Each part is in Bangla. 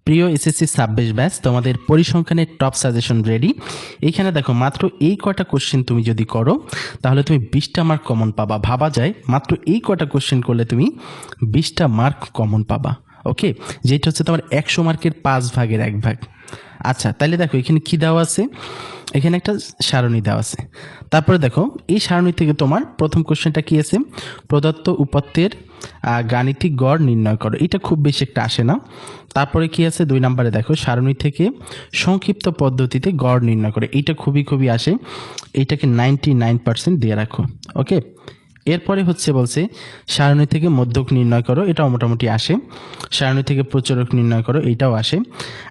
প্রিয় এসএসসি 26 ব্যাচ, তোমাদের পরিসংখ্যানের টপ সাজেশন রেডি। এইখানে দেখো, মাত্র এই কটা কোশ্চেন তুমি যদি করো তাহলে তুমি 20টা মার্ক কমন পাবা। ভাবা যায় মাত্র এই কটা কোশ্চেন করলে তুমি 20টা মার্ক কমন পাবা। ওকে, যেটা হচ্ছে তোমার 100 মার্কের 5 ভাগের 1 ভাগ। আচ্ছা, তাহলে দেখো এখানে কি দেওয়া আছে, এখানে একটা সারণী দেওয়া আছে। তারপরে দেখো এই সারণী থেকে তোমার প্রথম কোশ্চেনটা কি আছে, প্রদত্ত উপাত্তের গাণিতিক গড় নির্ণয় করো। এটা খুব বেশি একটা আসে না। তারপরে কি আছে 2 নম্বরে দেখো, সারণী থেকে সংক্ষিপ্ত পদ্ধতিতে গড় নির্ণয় করে। এইটা খুবই আসে, এইটাকে 99% দিয়ে রাখো। ওকে, এরপরে হচ্ছে বলছে সারণী থেকে মধ্যক নির্ণয় করো, এটাও মোটামুটি আসে। সারণী থেকে প্রচুরক নির্ণয় করো, এইটাও আসে।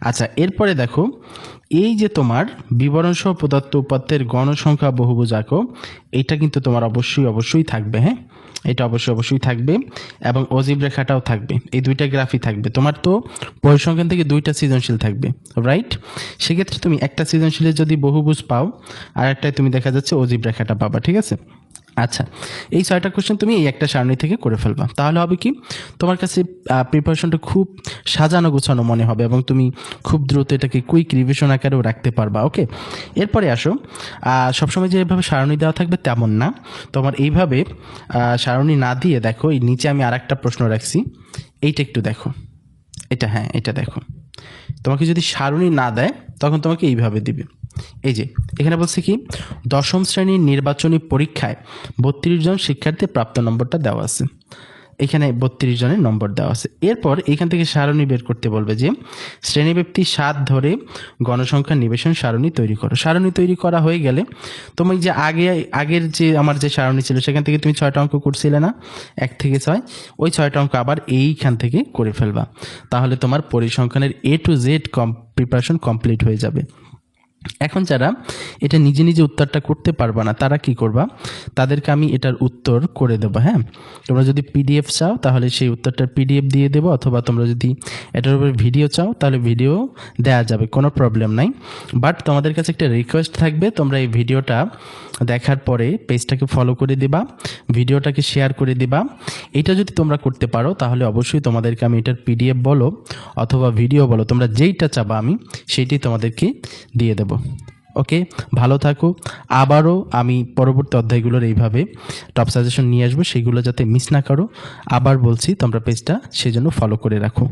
আচ্ছা, এরপরে দেখো এই যে তোমার বিবরণ সহ প্রদত্ত উপাত্তের গণসংখ্যা বহুভুজ আঁকো, এটা কিন্তু তোমার অবশ্যই থাকবে। হ্যাঁ, এটা অবশ্যই থাকবে, এবং অজীব রেখাটাও থাকবে। এই দুইটা গ্রাফই থাকবে। তোমার তো পরিসংখ্যান থেকে 2টা সৃজনশীল থাকবে, রাইট? সেক্ষেত্রে তুমি একটা সৃজনশীলে যদি বহুভুজ পাও, আর একটাই তুমি দেখা যাচ্ছে অজীব রেখাটা পাবা। ঠিক আছে? আচ্ছা, এই 6টা কোশ্চেন তুমি এই একটা সারণী থেকে করে ফেলবা। তাহলে হবে কি, তোমার কাছে প্রিপারেশনটা খুব সাজানো গোছানো মনে হবে, এবং তুমি খুব দ্রুত এটাকে কুইক রিভিশন আকারেও রাখতে পারবা। ওকে, এরপরে আসো, সবসময় যে এভাবে সারণী দেওয়া থাকবে তেমন না। তোমার এইভাবে সারণী না দিয়ে দেখো, এই নিচে আমি আর একটা প্রশ্ন রাখছি, এইটা একটু দেখো। এটা, হ্যাঁ, এটা দেখো। তোমাকে যদি সারণী না দেয় তখন তোমাকে এইভাবে দিবে। এই যে এখানে বলছে কি, 10ম শ্রেণীর নির্বাচনী পরীক্ষায় 32 জন শিক্ষার্থী প্রাপ্ত নম্বরটা দেওয়া আছে। এখানে 32 জনের নম্বর দেওয়া আছে। এরপর এখান থেকে সারণী বের করতে বলবে যে শ্রেণীব্যাপ্তি 7 ধরে গণসংখ্যা নিবেশন সারণী তৈরি করো। সারণী তৈরি করা হয়ে গেলে তুমি যে আগের যে আমার যে সারণী ছিল সেখান থেকে তুমি 6টা অঙ্ক করছিলে না, 1 থেকে 6, ওই 6টা অঙ্ক আবার এইখান থেকে করে ফেলবা। তাহলে তোমার পরিসংখ্যানের A to Z preparation complete হয়ে যাবে। এখন যারা এটা নিজে উত্তরটা করতে পারবা না, তারা কি করবা, তাদেরকে আমি এটার উত্তর করে দেবো। হ্যাঁ, তোমরা যদি পিডিএফ চাও তাহলে সেই উত্তরটার পিডিএফ দিয়ে দেবো, অথবা তোমরা যদি এটার উপরে ভিডিও চাও তাহলে ভিডিও দেওয়া যাবে, কোনো প্রবলেম নাই। বাট তোমাদের কাছে একটা রিকোয়েস্ট থাকবে, তোমরা এই ভিডিওটা দেখার পরে পেজটাকে ফলো করে দিবা, ভিডিওটাকে শেয়ার করে দিবা। এটা যদি তোমরা করতে পারো তাহলে অবশ্যই তোমাদেরকে আমি এটার পিডিএফ বলো অথবা ভিডিও বলো, তোমরা যেইটা চাবা আমি সেইটাই তোমাদেরকে দিয়ে দেবো। ওকে, ভালো থাকো। আবারও আমি পরবর্তী অধ্যায়গুলোর এইভাবে টপ সাজেশন নিয়ে আসবো, সেগুলো যাতে মিস না করো। আবার বলছি, তোমরা পেজটা সেজন্য ফলো করে রাখো।